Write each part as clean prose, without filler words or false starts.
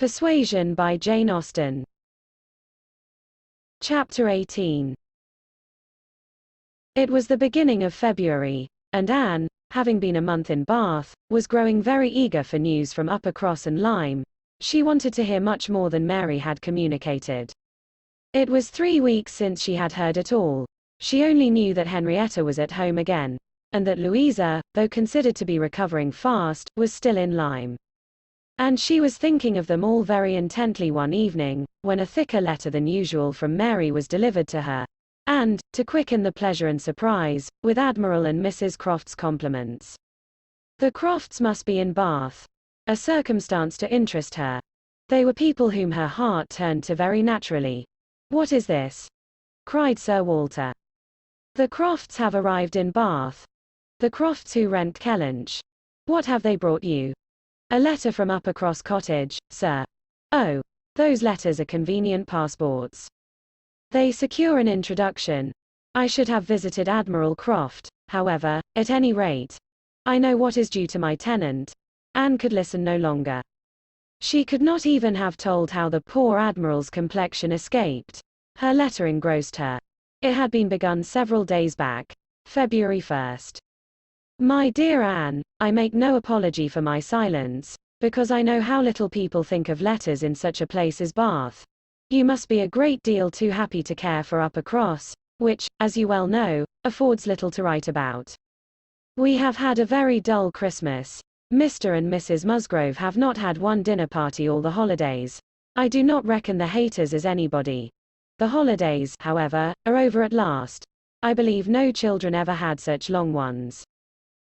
Persuasion by Jane Austen. Chapter 18. It was the beginning of February, and Anne, having been a month in Bath, was growing very eager for news from Uppercross and Lyme. She wanted to hear much more than Mary had communicated. It was 3 weeks since she had heard it all. She only knew that Henrietta was at home again, and that Louisa, though considered to be recovering fast, was still in Lyme. And she was thinking of them all very intently one evening, when a thicker letter than usual from Mary was delivered to her, and, to quicken the pleasure and surprise, with Admiral and Mrs. Croft's compliments. The Crofts must be in Bath. A circumstance to interest her. They were people whom her heart turned to very naturally. "What is this?" cried Sir Walter. "The Crofts have arrived in Bath. The Crofts who rent Kellynch. What have they brought you?" "A letter from Uppercross Cottage, sir." "Oh, those letters are convenient passports. They secure an introduction. I should have visited Admiral Croft, however, at any rate. I know what is due to my tenant." Anne could listen no longer. She could not even have told how the poor Admiral's complexion escaped. Her letter engrossed her. It had been begun several days back, February 1st. "My dear Anne, I make no apology for my silence, because I know how little people think of letters in such a place as Bath. You must be a great deal too happy to care for Uppercross, which, as you well know, affords little to write about. We have had a very dull Christmas. Mr. and Mrs. Musgrove have not had one dinner party all the holidays. I do not reckon the Hayters as anybody. The holidays, however, are over at last. I believe no children ever had such long ones.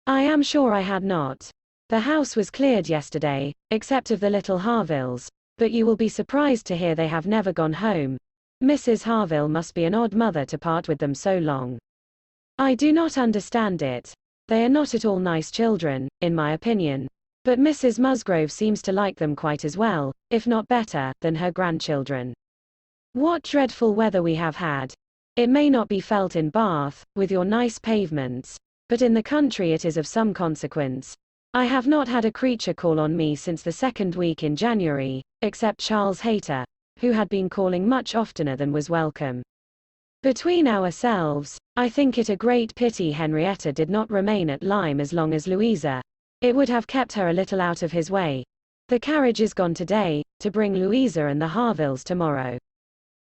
I am sure I had not. The house was cleared yesterday, except of the little Harvilles, but you will be surprised to hear they have never gone home. Mrs. Harville must be an odd mother to part with them so long. I do not understand it. They are not at all nice children, in my opinion, but Mrs. Musgrove seems to like them quite as well, if not better, than her grandchildren. What dreadful weather we have had. It may not be felt in Bath, with your nice pavements, but in the country it is of some consequence. I have not had a creature call on me since the 2nd week in January, except Charles Hayter, who had been calling much oftener than was welcome. Between ourselves, I think it a great pity Henrietta did not remain at Lyme as long as Louisa. It would have kept her a little out of his way. The carriage is gone today, to bring Louisa and the Harvilles tomorrow.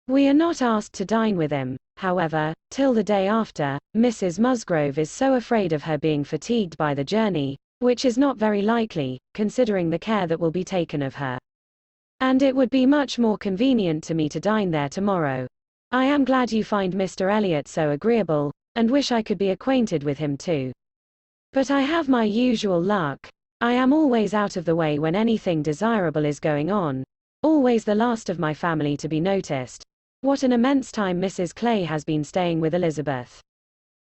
We are not asked to dine with him, however, till the day after. Mrs. Musgrove is so afraid of her being fatigued by the journey, which is not very likely, considering the care that will be taken of her. And it would be much more convenient to me to dine there tomorrow. I am glad you find Mr. Elliot so agreeable, and wish I could be acquainted with him too. But I have my usual luck. I am always out of the way when anything desirable is going on, always the last of my family to be noticed. What an immense time Mrs. Clay has been staying with Elizabeth.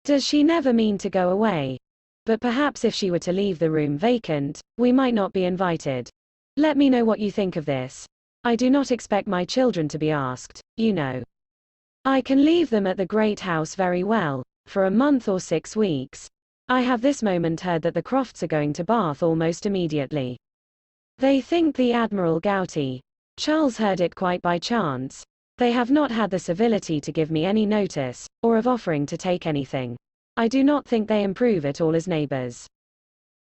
Does she never mean to go away? But perhaps if she were to leave the room vacant, we might not be invited. Let me know what you think of this. I do not expect my children to be asked, you know. I can leave them at the great house very well, for a month or 6 weeks. I have this moment heard that the Crofts are going to Bath almost immediately. They think the Admiral gouty. Charles heard it quite by chance. They have not had the civility to give me any notice, or of offering to take anything. I do not think they improve at all as neighbors.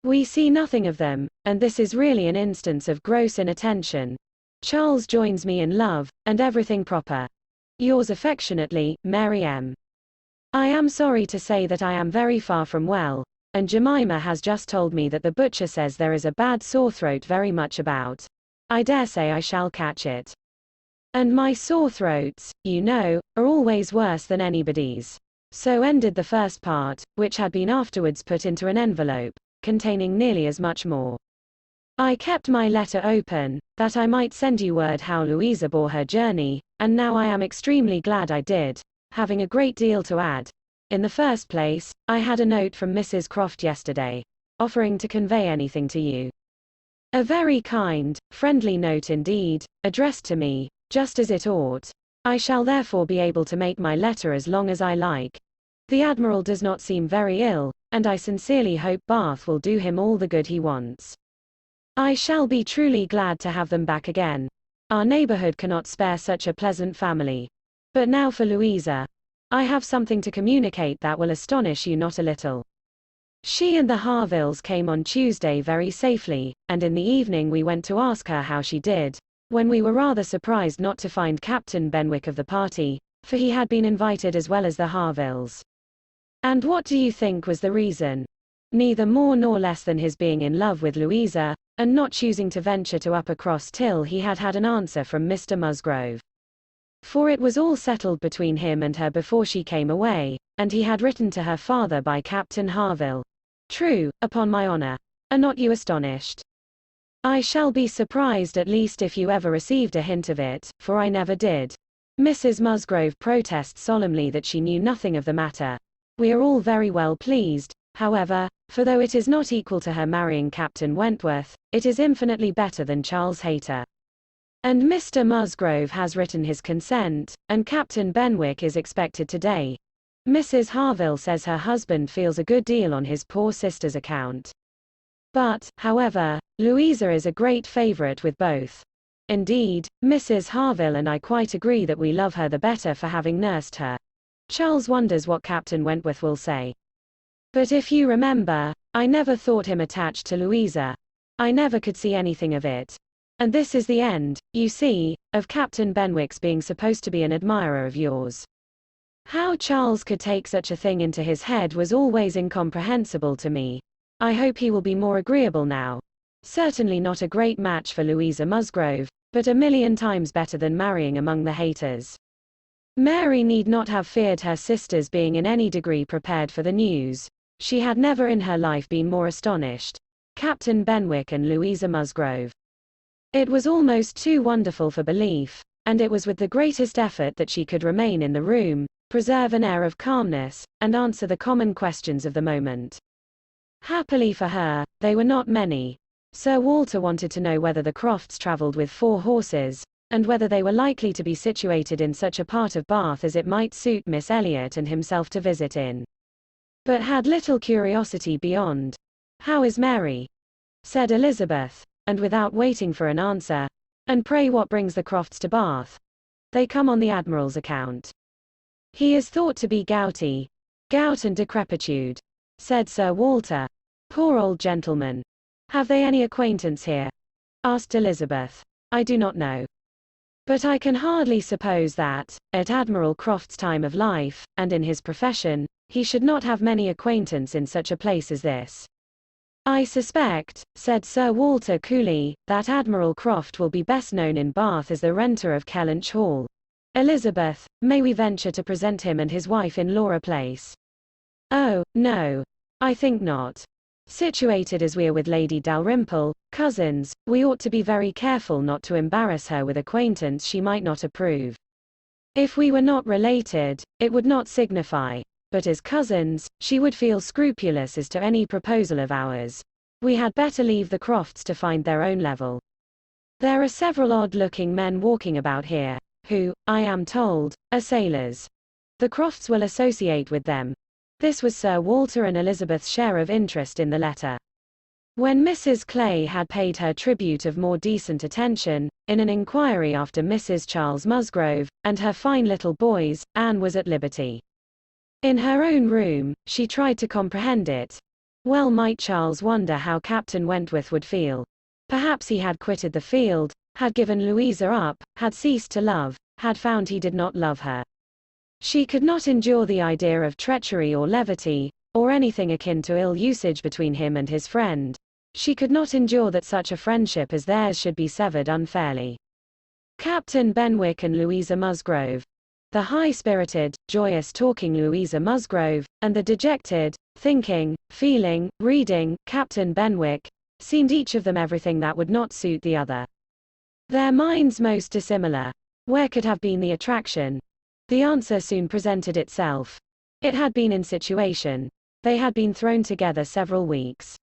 We see nothing of them, and this is really an instance of gross inattention. Charles joins me in love, and everything proper. Yours affectionately, Mary M. I am sorry to say that I am very far from well, and Jemima has just told me that the butcher says there is a bad sore throat very much about. I dare say I shall catch it. And my sore throats, you know, are always worse than anybody's. So ended the first part, which had been afterwards put into an envelope, containing nearly as much more. I kept my letter open, that I might send you word how Louisa bore her journey, and now I am extremely glad I did, having a great deal to add. In the first place, I had a note from Mrs. Croft yesterday, offering to convey anything to you. A very kind, friendly note indeed, addressed to me, just as it ought. I shall therefore be able to make my letter as long as I like. The Admiral does not seem very ill, and I sincerely hope Bath will do him all the good he wants. I shall be truly glad to have them back again. Our neighborhood cannot spare such a pleasant family. But now for Louisa. I have something to communicate that will astonish you not a little. She and the Harvilles came on Tuesday very safely, and in the evening we went to ask her how she did, when we were rather surprised not to find Captain Benwick of the party, for he had been invited as well as the Harvilles. And what do you think was the reason? Neither more nor less than his being in love with Louisa, and not choosing to venture to Uppercross till he had had an answer from Mr. Musgrove. For it was all settled between him and her before she came away, and he had written to her father by Captain Harville. True, upon my honor. Are not you astonished? I shall be surprised at least if you ever received a hint of it, for I never did. Mrs. Musgrove protests solemnly that she knew nothing of the matter. We are all very well pleased, however, for though it is not equal to her marrying Captain Wentworth, it is infinitely better than Charles Hayter. And Mr. Musgrove has written his consent, and Captain Benwick is expected today. Mrs. Harville says her husband feels a good deal on his poor sister's account. But, however, Louisa is a great favorite with both. Indeed, Mrs. Harville and I quite agree that we love her the better for having nursed her. Charles wonders what Captain Wentworth will say. But if you remember, I never thought him attached to Louisa. I never could see anything of it. And this is the end, you see, of Captain Benwick's being supposed to be an admirer of yours. How Charles could take such a thing into his head was always incomprehensible to me. I hope he will be more agreeable now. Certainly not a great match for Louisa Musgrove, but a million times better than marrying among the Hayters. Mary need not have feared her sisters being in any degree prepared for the news. She had never in her life been more astonished. Captain Benwick and Louisa Musgrove. It was almost too wonderful for belief, and it was with the greatest effort that she could remain in the room, preserve an air of calmness, and answer the common questions of the moment. Happily for her, they were not many. Sir Walter wanted to know whether the Crofts travelled with 4 horses, and whether they were likely to be situated in such a part of Bath as it might suit Miss Elliot and himself to visit in. But had little curiosity beyond. "How is Mary?" said Elizabeth, and without waiting for an answer, "And pray what brings the Crofts to Bath?" "They come on the Admiral's account. He is thought to be gouty." "Gout and decrepitude," said Sir Walter. "Poor old gentleman. Have they any acquaintance here?" asked Elizabeth. "I do not know. But I can hardly suppose that, at Admiral Croft's time of life, and in his profession, he should not have many acquaintance in such a place as this." "I suspect," said Sir Walter coolly, "that Admiral Croft will be best known in Bath as the renter of Kellynch Hall. Elizabeth, may we venture to present him and his wife in Laura Place?" "Oh, no. I think not. Situated as we are with Lady Dalrymple, cousins, we ought to be very careful not to embarrass her with acquaintance she might not approve. If we were not related, it would not signify, but as cousins, she would feel scrupulous as to any proposal of ours. We had better leave the Crofts to find their own level. There are several odd-looking men walking about here, who, I am told, are sailors. The Crofts will associate with them." This was Sir Walter and Elizabeth's share of interest in the letter. When Mrs. Clay had paid her tribute of more decent attention, in an inquiry after Mrs. Charles Musgrove, and her fine little boys, Anne was at liberty. In her own room, she tried to comprehend it. Well might Charles wonder how Captain Wentworth would feel. Perhaps he had quitted the field, had given Louisa up, had ceased to love, had found he did not love her. She could not endure the idea of treachery or levity, or anything akin to ill usage between him and his friend. She could not endure that such a friendship as theirs should be severed unfairly. Captain Benwick and Louisa Musgrove. The high-spirited, joyous talking Louisa Musgrove, and the dejected, thinking, feeling, reading, Captain Benwick, seemed each of them everything that would not suit the other. Their minds most dissimilar. Where could have been the attraction? The answer soon presented itself. It had been in situation. They had been thrown together several weeks.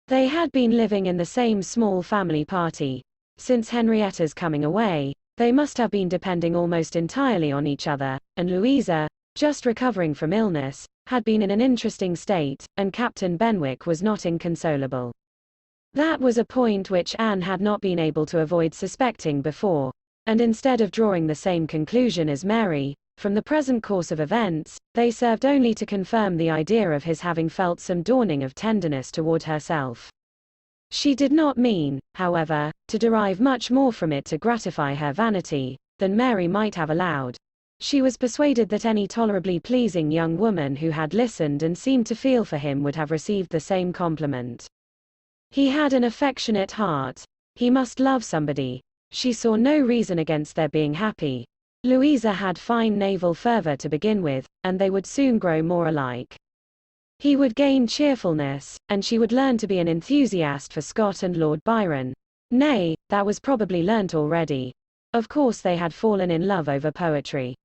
They had been living in the same small family party. Since Henrietta's coming away, they must have been depending almost entirely on each other, and Louisa, just recovering from illness, had been in an interesting state, and Captain Benwick was not inconsolable. That was a point which Anne had not been able to avoid suspecting before, and instead of drawing the same conclusion as Mary, from the present course of events, they served only to confirm the idea of his having felt some dawning of tenderness toward herself. She did not mean, however, to derive much more from it to gratify her vanity than Mary might have allowed. She was persuaded that any tolerably pleasing young woman who had listened and seemed to feel for him would have received the same compliment. He had an affectionate heart. He must love somebody. She saw no reason against their being happy. Louisa had fine naval fervor to begin with, and they would soon grow more alike. He would gain cheerfulness, and she would learn to be an enthusiast for Scott and Lord Byron. Nay, that was probably learnt already. Of course they had fallen in love over poetry.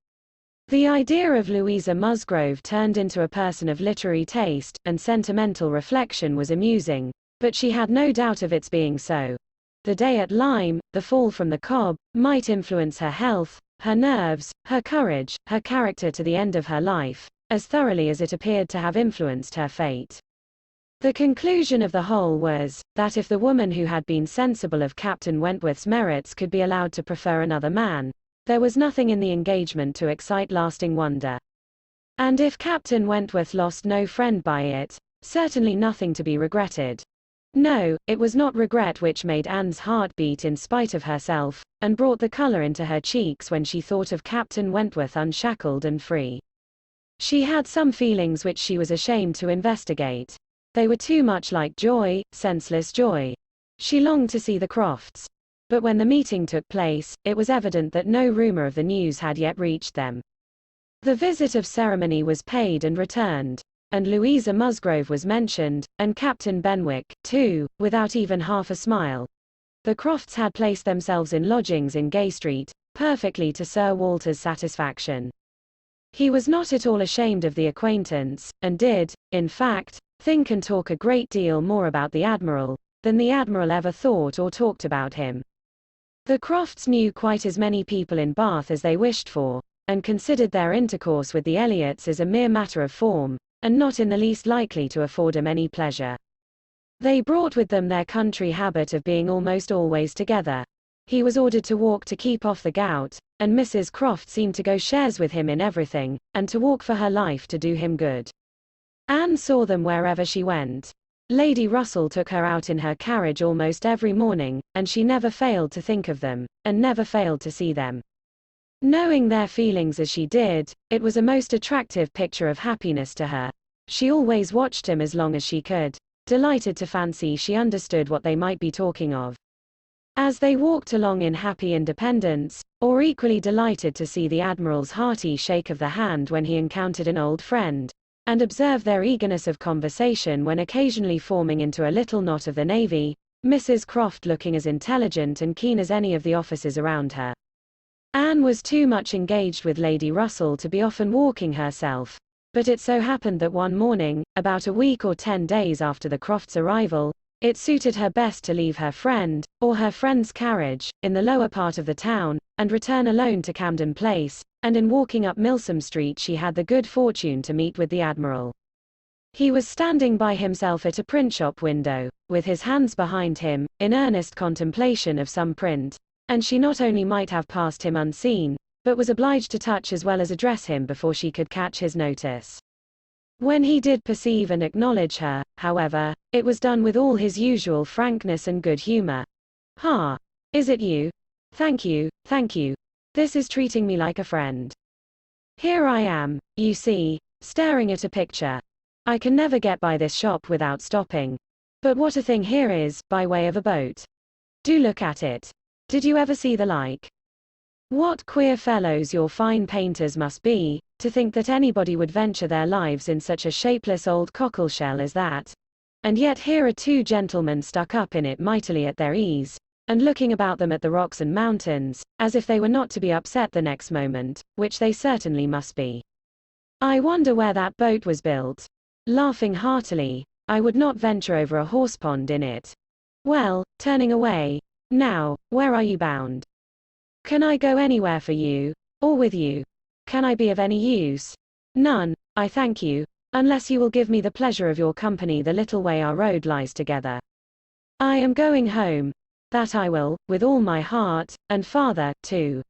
The idea of Louisa Musgrove turned into a person of literary taste and sentimental reflection was amusing, but she had no doubt of its being so. The day at Lyme, the fall from the cob, might influence her health, her nerves, her courage, her character to the end of her life, as thoroughly as it appeared to have influenced her fate. The conclusion of the whole was, that if the woman who had been sensible of Captain Wentworth's merits could be allowed to prefer another man, there was nothing in the engagement to excite lasting wonder. And if Captain Wentworth lost no friend by it, certainly nothing to be regretted. No, it was not regret which made Anne's heart beat in spite of herself, and brought the color into her cheeks when she thought of Captain Wentworth unshackled and free. She had some feelings which she was ashamed to investigate. They were too much like joy, senseless joy. She longed to see the Crofts. But when the meeting took place, it was evident that no rumor of the news had yet reached them. The visit of ceremony was paid and returned, and Louisa Musgrove was mentioned, and Captain Benwick, too, without even half a smile. The Crofts had placed themselves in lodgings in Gay Street, perfectly to Sir Walter's satisfaction. He was not at all ashamed of the acquaintance, and did, in fact, think and talk a great deal more about the Admiral than the Admiral ever thought or talked about him. The Crofts knew quite as many people in Bath as they wished for, and considered their intercourse with the Elliots as a mere matter of form, and not in the least likely to afford them any pleasure. They brought with them their country habit of being almost always together. He was ordered to walk to keep off the gout, and Mrs. Croft seemed to go shares with him in everything, and to walk for her life to do him good. Anne saw them wherever she went. Lady Russell took her out in her carriage almost every morning, and she never failed to think of them, and never failed to see them. Knowing their feelings as she did, it was a most attractive picture of happiness to her. She always watched him as long as she could, delighted to fancy she understood what they might be talking of. As they walked along in happy independence, or equally delighted to see the Admiral's hearty shake of the hand when he encountered an old friend, and observe their eagerness of conversation when occasionally forming into a little knot of the Navy, Mrs. Croft looking as intelligent and keen as any of the officers around her. Anne was too much engaged with Lady Russell to be often walking herself, but it so happened that one morning, about a week or 10 days after the Crofts' arrival, it suited her best to leave her friend, or her friend's carriage, in the lower part of the town, and return alone to Camden Place, and in walking up Milsom Street she had the good fortune to meet with the Admiral. He was standing by himself at a print-shop window, with his hands behind him, in earnest contemplation of some print, and she not only might have passed him unseen, but was obliged to touch as well as address him before she could catch his notice. When he did perceive and acknowledge her, however, it was done with all his usual frankness and good humor. "Ha! Is it you? Thank you, thank you. This is treating me like a friend. Here I am, you see, staring at a picture. I can never get by this shop without stopping. But what a thing here is, by way of a boat. Do look at it. Did you ever see the like? What queer fellows your fine painters must be, to think that anybody would venture their lives in such a shapeless old cockleshell as that. And yet here are 2 gentlemen stuck up in it mightily at their ease, and looking about them at the rocks and mountains, as if they were not to be upset the next moment, which they certainly must be. I wonder where that boat was built. Laughing heartily, I would not venture over a horsepond in it. Well, turning away. Now, where are you bound? Can I go anywhere for you, or with you? Can I be of any use? None, I thank you, unless you will give me the pleasure of your company the little way our road lies together. I am going home. That I will, with all my heart, and father, too.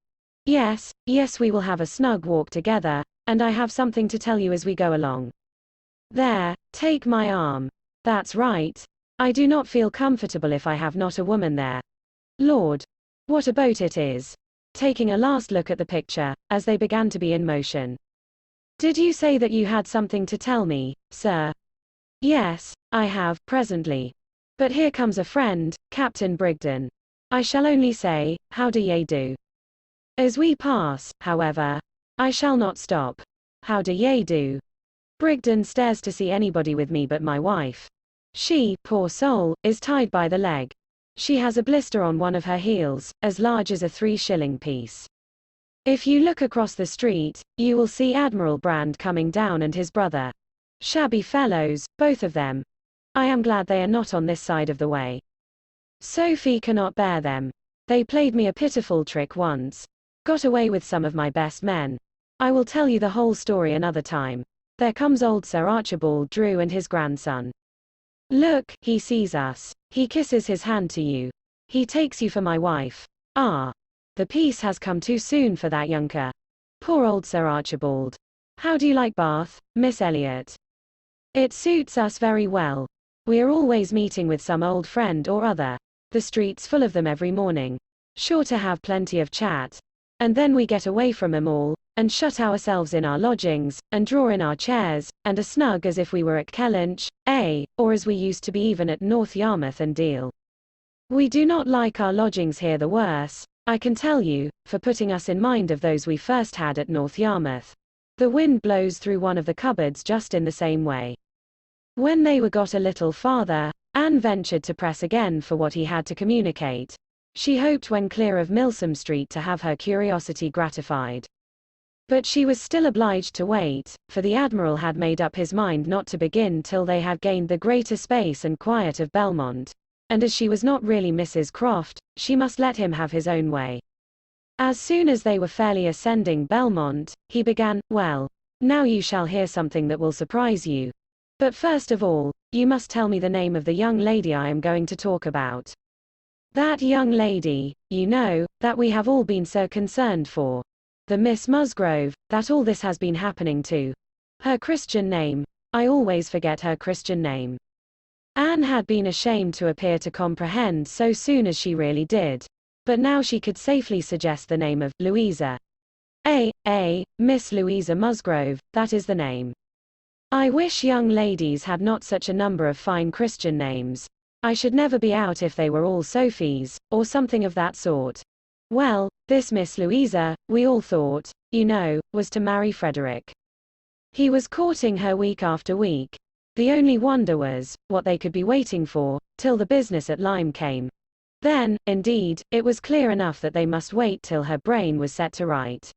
Yes, yes, we will have a snug walk together, and I have something to tell you as we go along. There, take my arm. That's right. I do not feel comfortable if I have not a woman there. Lord, what a boat it is. Taking a last look at the picture, as they began to be in motion. Did you say that you had something to tell me, sir? Yes, I have, presently. But here comes a friend, Captain Brigden. I shall only say, how do ye do? As we pass, however, I shall not stop. How do ye do? Brigden stares to see anybody with me but my wife. She, poor soul, is tied by the leg. She has a blister on one of her heels, as large as a 3-shilling piece. If you look across the street, you will see Admiral Brand coming down and his brother. Shabby fellows, both of them. I am glad they are not on this side of the way. Sophie cannot bear them. They played me a pitiful trick once. Got away with some of my best men. I will tell you the whole story another time. There comes old Sir Archibald Drew and his grandson. Look, he sees us. He kisses his hand to you. He takes you for my wife. Ah. The peace has come too soon for that younker. Poor old Sir Archibald. How do you like Bath, Miss Elliot? It suits us very well. We are always meeting with some old friend or other. The street's full of them every morning. Sure to have plenty of chat. And then we get away from 'em all, and shut ourselves in our lodgings, and draw in our chairs, and are snug as if we were at Kellynch, or as we used to be even at North Yarmouth and Deal. We do not like our lodgings here the worse, I can tell you, for putting us in mind of those we first had at North Yarmouth. The wind blows through one of the cupboards just in the same way. When they were got a little farther, Anne ventured to press again for what he had to communicate. She hoped when clear of Milsom Street to have her curiosity gratified. But she was still obliged to wait, for the Admiral had made up his mind not to begin till they had gained the greater space and quiet of Belmont, and as she was not really Mrs. Croft, she must let him have his own way. As soon as they were fairly ascending Belmont, he began, "Well, now you shall hear something that will surprise you. But first of all, you must tell me the name of the young lady I am going to talk about. That young lady, you know, that we have all been so concerned for. The Miss Musgrove, that all this has been happening to. Her Christian name. I always forget her Christian name." Anne had been ashamed to appear to comprehend so soon as she really did. But now she could safely suggest the name of Louisa. Miss Louisa Musgrove, that is the name. I wish young ladies had not such a number of fine Christian names. I should never be out if they were all Sophies, or something of that sort. Well, this Miss Louisa, we all thought, you know, was to marry Frederick. He was courting her week after week. The only wonder was, what they could be waiting for, till the business at Lyme came. Then, indeed, it was clear enough that they must wait till her brain was set to right.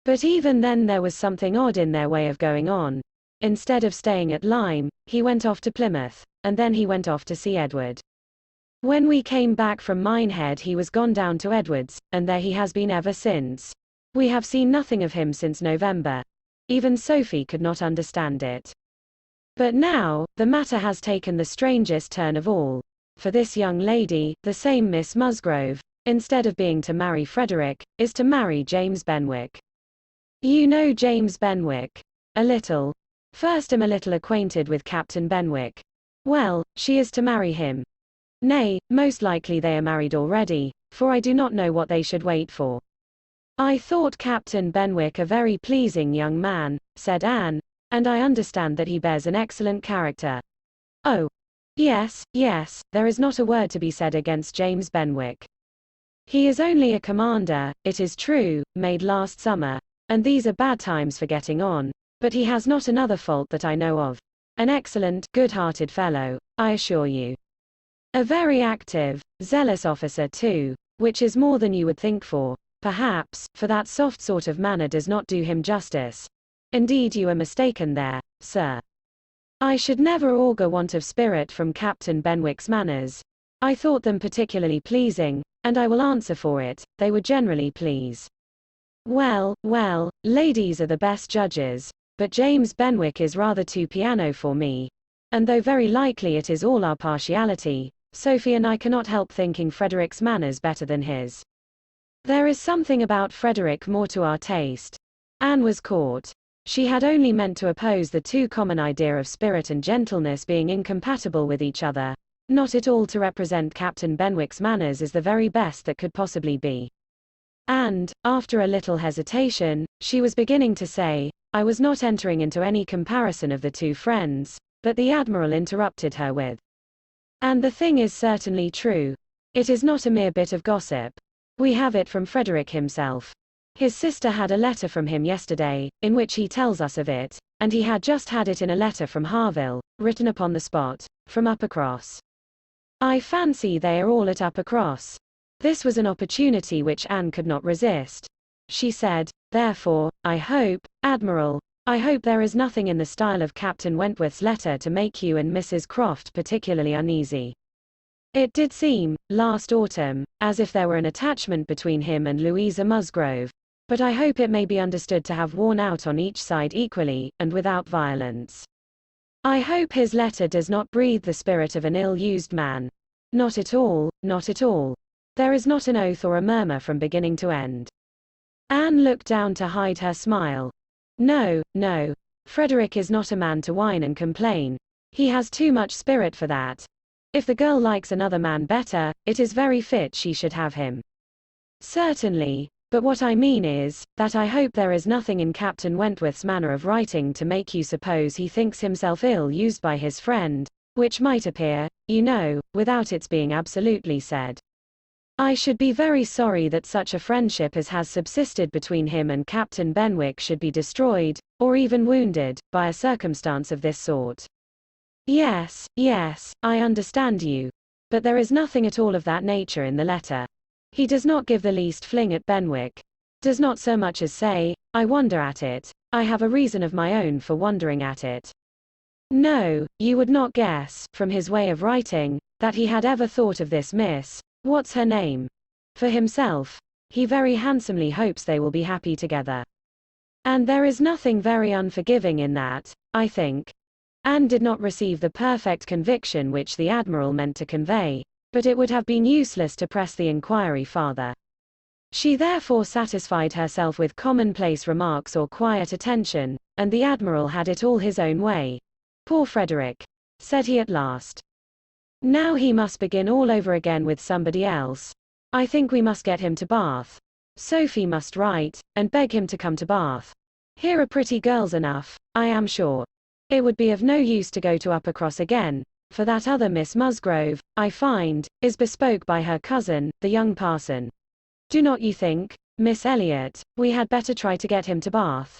But even then there was something odd in their way of going on. Instead of staying at Lyme, he went off to Plymouth, and then he went off to see Edward. When we came back from Minehead he was gone down to Edward's, and there he has been ever since. We have seen nothing of him since November. Even Sophie could not understand it. But now, the matter has taken the strangest turn of all. For this young lady, the same Miss Musgrove, instead of being to marry Frederick, is to marry James Benwick. You know James Benwick? A little. First am a little acquainted with Captain Benwick. Well, she is to marry him. Nay, most likely they are married already, for I do not know what they should wait for. I thought Captain Benwick a very pleasing young man, said Anne, and I understand that he bears an excellent character. Oh. Yes, there is not a word to be said against James Benwick. He is only a commander, it is true, made last summer, and these are bad times for getting on, but he has not another fault that I know of. An excellent, good-hearted fellow, I assure you. A very active, zealous officer too, which is more than you would think for, perhaps, for that soft sort of manner does not do him justice. Indeed you are mistaken there, sir. I should never augur want of spirit from Captain Benwick's manners. I thought them particularly pleasing, and I will answer for it, they would generally please. Well, ladies are the best judges, but James Benwick is rather too piano for me, and though very likely it is all our partiality, Sophie and I cannot help thinking Frederick's manners better than his. There is something about Frederick more to our taste. Anne was caught. She had only meant to oppose the too common idea of spirit and gentleness being incompatible with each other, not at all to represent Captain Benwick's manners as the very best that could possibly be. And, after a little hesitation, she was beginning to say, I was not entering into any comparison of the two friends, but the Admiral interrupted her with, and the thing is certainly true. It is not a mere bit of gossip. We have it from Frederick himself. His sister had a letter from him yesterday, in which he tells us of it, and he had just had it in a letter from Harville, written upon the spot, from Uppercross. I fancy they are all at Uppercross. This was an opportunity which Anne could not resist. She said, therefore, I hope, Admiral, I hope there is nothing in the style of Captain Wentworth's letter to make you and Mrs. Croft particularly uneasy. It did seem, last autumn, as if there were an attachment between him and Louisa Musgrove, but I hope it may be understood to have worn out on each side equally, and without violence. I hope his letter does not breathe the spirit of an ill-used man. Not at all, not at all. There is not an oath or a murmur from beginning to end. Anne looked down to hide her smile. No, no. Frederick is not a man to whine and complain. He has too much spirit for that. If the girl likes another man better, it is very fit she should have him. Certainly, but what I mean is, that I hope there is nothing in Captain Wentworth's manner of writing to make you suppose he thinks himself ill-used by his friend, which might appear, you know, without its being absolutely said. I should be very sorry that such a friendship as has subsisted between him and Captain Benwick should be destroyed, or even wounded, by a circumstance of this sort. Yes, yes, I understand you. But there is nothing at all of that nature in the letter. He does not give the least fling at Benwick. Does not so much as say, I wonder at it. I have a reason of my own for wondering at it. No, you would not guess, from his way of writing, that he had ever thought of this Miss, what's her name? For himself. He very handsomely hopes they will be happy together. And there is nothing very unforgiving in that, I think. Anne did not receive the perfect conviction which the Admiral meant to convey, but it would have been useless to press the inquiry farther. She therefore satisfied herself with commonplace remarks or quiet attention, and the Admiral had it all his own way. Poor Frederick, said he at last. Now he must begin all over again with somebody else. I think we must get him to Bath. Sophie must write, and beg him to come to Bath. Here are pretty girls enough, I am sure. It would be of no use to go to Uppercross again, for that other Miss Musgrove, I find, is bespoke by her cousin, the young parson. Do not you think, Miss Elliot, we had better try to get him to Bath?